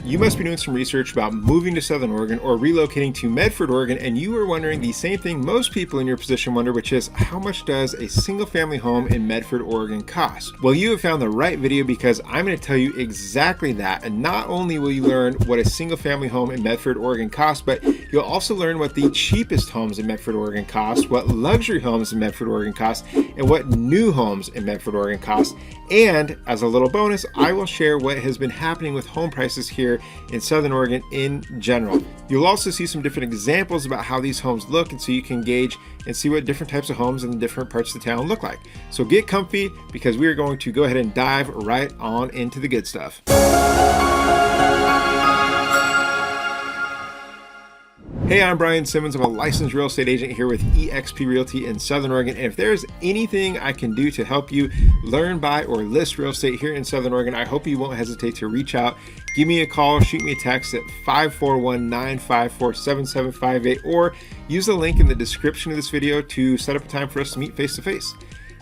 You must be doing some research about moving to Southern Oregon or relocating to Medford, Oregon, and you are wondering the same thing most people in your position wonder, which is how much does a single family home in Medford, Oregon cost? Well, you have found the right video because I'm going to tell you exactly that. And not only will you learn what a single family home in Medford, Oregon costs, but you'll also learn what the cheapest homes in Medford, Oregon cost, what luxury homes in Medford, Oregon cost, and what new homes in Medford, Oregon cost. And as a little bonus, I will share what has been happening with home prices here in Southern Oregon in general. You'll also see some different examples about how these homes look, and so you can gauge and see what different types of homes in different parts of the town look like. So get comfy because we are going to go ahead and dive right on into the good stuff. Hey, I'm Brian Simmons. I'm a licensed real estate agent here with eXp Realty in Southern Oregon. And if there's anything I can do to help you learn, buy, or list real estate here in Southern Oregon, I hope you won't hesitate to reach out. Give me a call, shoot me a text at 541-954-7758, or use the link in the description of this video to set up a time for us to meet face-to-face.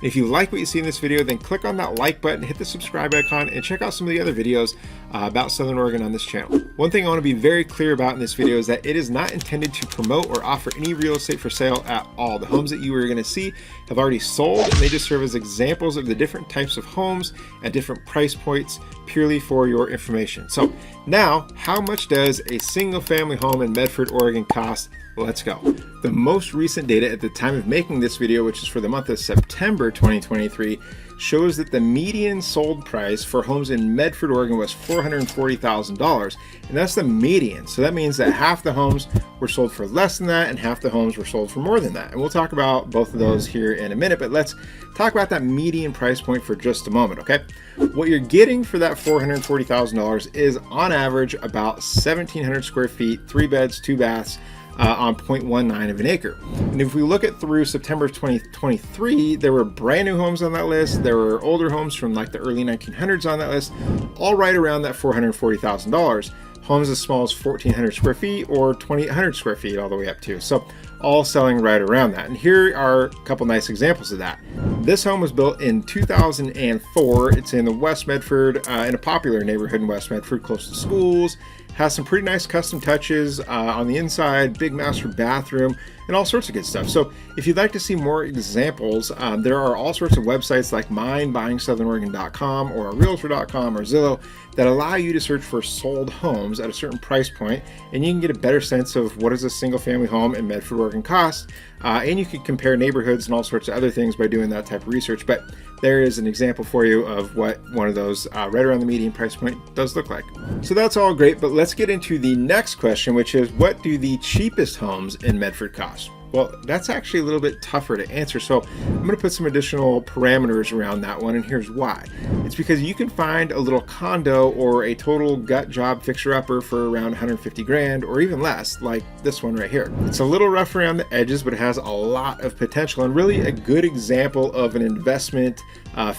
If you like what you see in this video, then click on that like button, hit the subscribe icon, and check out some of the other videos about Southern Oregon on this channel. One thing I want to be very clear about in this video is that it is not intended to promote or offer any real estate for sale at all. The homes that you are going to see have already sold, and they just serve as examples of the different types of homes at different price points purely for your information. So now, how much does a single family home in Medford, Oregon cost? Let's go. The most recent data at the time of making this video, which is for the month of September 2023, shows that the median sold price for homes in Medford, Oregon was $440,000. And that's the median. So that means that half the homes were sold for less than that and half the homes were sold for more than that. And we'll talk about both of those here in a minute, but let's talk about that median price point for just a moment, okay? What you're getting for that $440,000 is on average about 1,700 square feet, 3 beds, 2 baths, on 0.19 of an acre. And if we look at through September 2023, there were brand new homes on that list. There were older homes from like the early 1900s on that list, all right around that $440,000. Homes as small as 1,400 square feet or 2,800 square feet all the way up to. So all selling right around that. And here are a couple nice examples of that. This home was built in 2004. It's in the West Medford, in a popular neighborhood in West Medford, close to schools. Has some pretty nice custom touches on the inside, big master bathroom, and all sorts of good stuff. So if you'd like to see more examples, there are all sorts of websites like mine, buyingsouthernoregon.com or realtor.com or Zillow that allow you to search for sold homes at a certain price point, and you can get a better sense of what does a single family home in Medford, Oregon cost, and you can compare neighborhoods and all sorts of other things by doing that type of research. But there is an example for you of what one of those right around the median price point does look like. So that's all great, but let's get into the next question, which is what do the cheapest homes in Medford cost? Well, that's actually a little bit tougher to answer, so I'm going to put some additional parameters around that one, and here's why. It's because you can find a little condo or a total gut job fixer-upper for around 150 grand or even less, like this one right here. It's a little rough around the edges, but it has a lot of potential and really a good example of an investment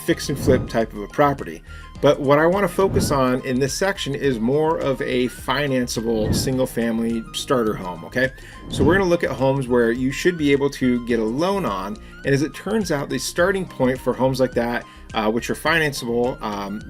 fix and flip type of a property. But what I want to focus on in this section is more of a financeable single family starter home, okay? So we're going to look at homes where you should be able to get a loan on, and as it turns out, the starting point for homes like that, which are financeable,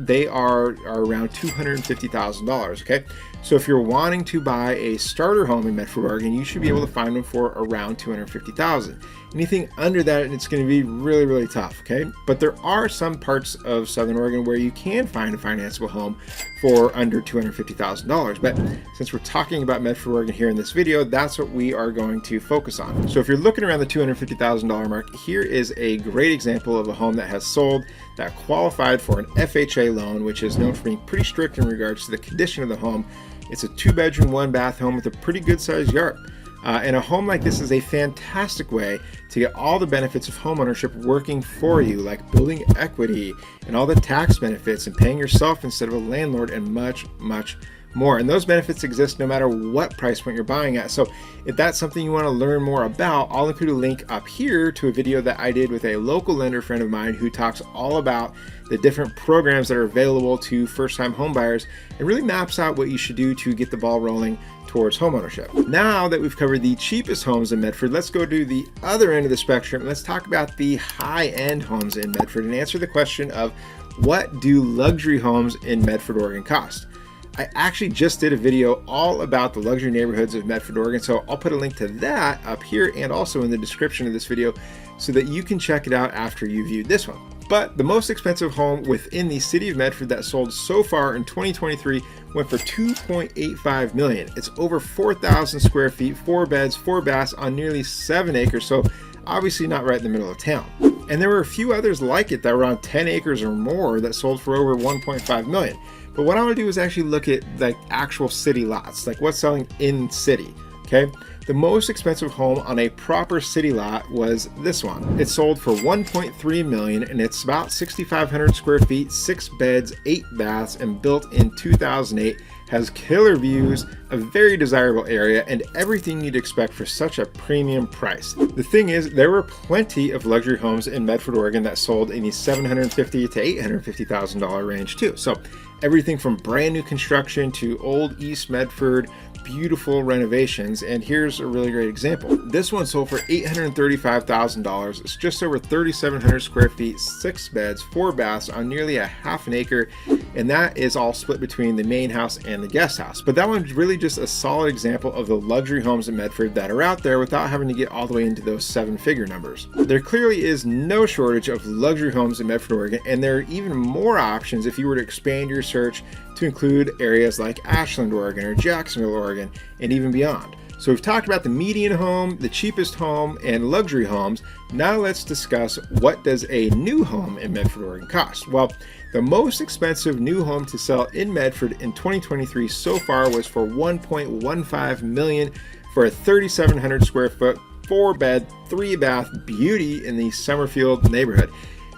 they are around $250,000, okay? So if you're wanting to buy a starter home in Medford, Oregon, you should be able to find them for around $250,000. Anything under that, it's going to be really, really tough, okay? But there are some parts of Southern Oregon where you can find a financeable home for under $250,000. But since we're talking about Medford, Oregon here in this video, that's what we are going to focus on. So if you're looking around the $250,000 mark, here is a great example of a home that has sold that qualified for an FHA loan, which is known for being pretty strict in regards to the condition of the home. It's a 2-bedroom, 1-bath home with a pretty good sized yard. And a home like this is a fantastic way to get all the benefits of homeownership working for you, like building equity and all the tax benefits and paying yourself instead of a landlord and much, much more. And those benefits exist no matter what price point you're buying at. So if that's something you want to learn more about, I'll include a link up here to a video that I did with a local lender friend of mine who talks all about the different programs that are available to first-time home buyers and really maps out what you should do to get the ball rolling towards homeownership. Now that we've covered the cheapest homes in Medford, let's go to the other end of the spectrum. Let's talk about the high-end homes in Medford and answer the question of what do luxury homes in Medford, Oregon cost? I actually just did a video all about the luxury neighborhoods of Medford, Oregon, so I'll put a link to that up here and also in the description of this video so that you can check it out after you viewed this one. But the most expensive home within the city of Medford that sold so far in 2023 went for $2.85 million. It's over 4,000 square feet, 4 beds, 4 baths on nearly 7 acres, so obviously not right in the middle of town. And there were a few others like it that were on 10 acres or more that sold for over 1.5 million. But what I want to do is actually look at like actual city lots, like what's selling in city, okay? The most expensive home on a proper city lot was this one. It sold for 1.3 million and it's about 6,500 square feet, 6 beds, 8 baths, and built in 2008. Has killer views, a very desirable area, and everything you'd expect for such a premium price. The thing is, there were plenty of luxury homes in Medford, Oregon that sold in the $750,000 to $850,000 range too. So everything from brand new construction to old East Medford, beautiful renovations. And here's a really great example. This one sold for $835,000. It's just over 3,700 square feet, 6 beds, 4 baths on nearly a half an acre. And that is all split between the main house and the guest house. But that one's really just a solid example of the luxury homes in Medford that are out there without having to get all the way into those 7-figure numbers. There clearly is no shortage of luxury homes in Medford, Oregon, and there are even more options if you were to expand your search to include areas like Ashland, Oregon, or Jacksonville, Oregon, and even beyond. So we've talked about the median home, the cheapest home, and luxury homes. Now let's discuss what does a new home in Medford, Oregon cost? Well, the most expensive new home to sell in Medford in 2023 so far was for $1.15 million for a 3,700 square foot, 4 bed, 3 bath beauty in the Summerfield neighborhood.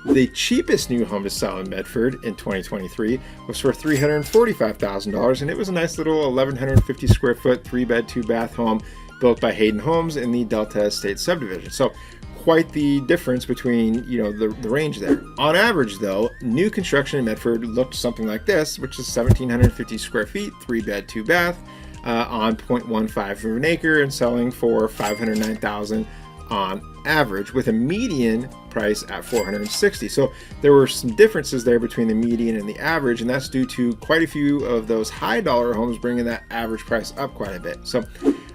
The cheapest new home to sell in Medford in 2023 was for $345,000, and it was a nice little 1,150 square foot, 3 bed, 2 bath home built by Hayden Homes in the Delta Estate subdivision. So quite the difference between, the range there. On average though, new construction in Medford looked something like this, which is 1,750 square feet, 3 bed, 2 bath on 0.15 of an acre and selling for $509,000 on average, with a median price at $460,000. So there were some differences there between the median and the average, and that's due to quite a few of those high dollar homes bringing that average price up quite a bit. So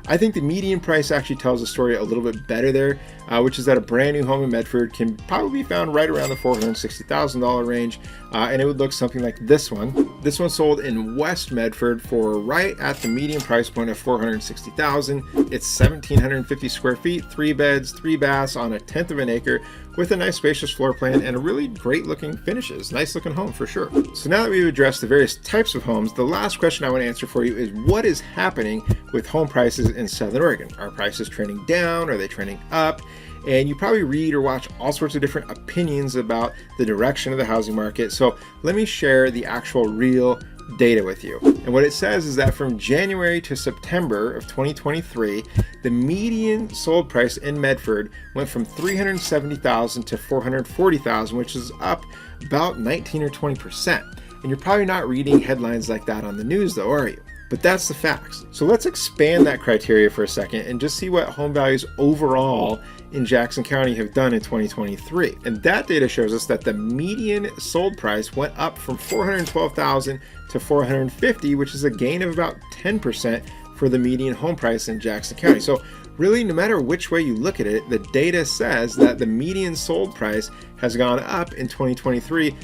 I think the median price actually tells the story a little bit better there, which is that a brand new home in Medford can probably be found right around the $460,000 range, and it would look something like this one. This one sold in West Medford for right at the median price point of $460,000. It's 1,750 square feet, 3 beds, 3 baths on a 1/10 of an acre, with a nice spacious floor plan and a really great looking finishes. Nice looking home for sure. So now that we've addressed the various types of homes, the last question I want to answer for you is what is happening with home prices in Southern Oregon? Are prices trending down? Are they trending up? And you probably read or watch all sorts of different opinions about the direction of the housing market. So let me share the actual real data with you. And what it says is that from January to September of 2023, the median sold price in Medford went from $370,000 to $440,000, which is up about 19 or 20%. And you're probably not reading headlines like that on the news though, are you? But that's the facts. So let's expand that criteria for a second and just see what home values overall in Jackson County have done in 2023. And that data shows us that the median sold price went up from $412,000 to $450,000, which is a gain of about 10% for the median home price in Jackson County. So really, no matter which way you look at it, the data says that the median sold price has gone up in 2023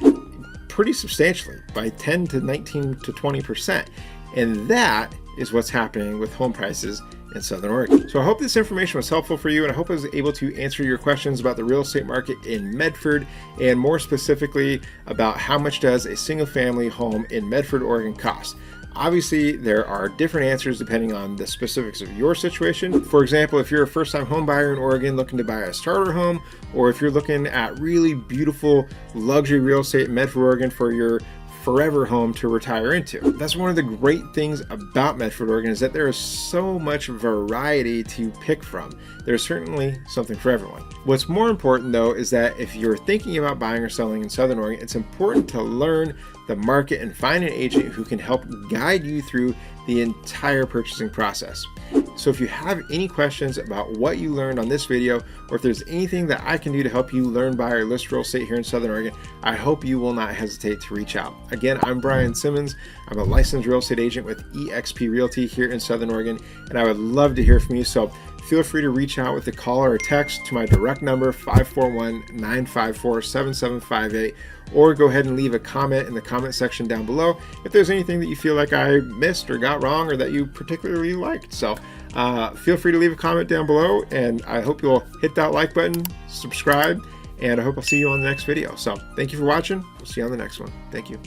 pretty substantially by 10 to 19 to 20%. And that is what's happening with home prices in Southern Oregon. So I hope this information was helpful for you, and I hope I was able to answer your questions about the real estate market in Medford, and more specifically about how much does a single family home in Medford, Oregon cost. Obviously, there are different answers depending on the specifics of your situation. For example, if you're a first-time home buyer in Oregon looking to buy a starter home, or if you're looking at really beautiful luxury real estate in Medford, Oregon for your forever home to retire into. That's one of the great things about Medford, Oregon, is that there is so much variety to pick from. There's certainly something for everyone. What's more important though is that if you're thinking about buying or selling in Southern Oregon, it's important to learn the market and find an agent who can help guide you through the entire purchasing process. So if you have any questions about what you learned on this video, or if there's anything that I can do to help you learn, buy, or list real estate here in Southern Oregon, I hope you will not hesitate to reach out. Again, I'm Brian Simmons. I'm a licensed real estate agent with eXp Realty here in Southern Oregon, and I would love to hear from you. So feel free to reach out with a call or a text to my direct number, 541-954-7758, or go ahead and leave a comment in the comment section down below if there's anything that you feel like I missed or got wrong or that you particularly liked. So feel free to leave a comment down below, and I hope you'll hit that like button, subscribe, and I hope I'll see you on the next video. So thank you for watching. We'll see you on the next one. Thank you.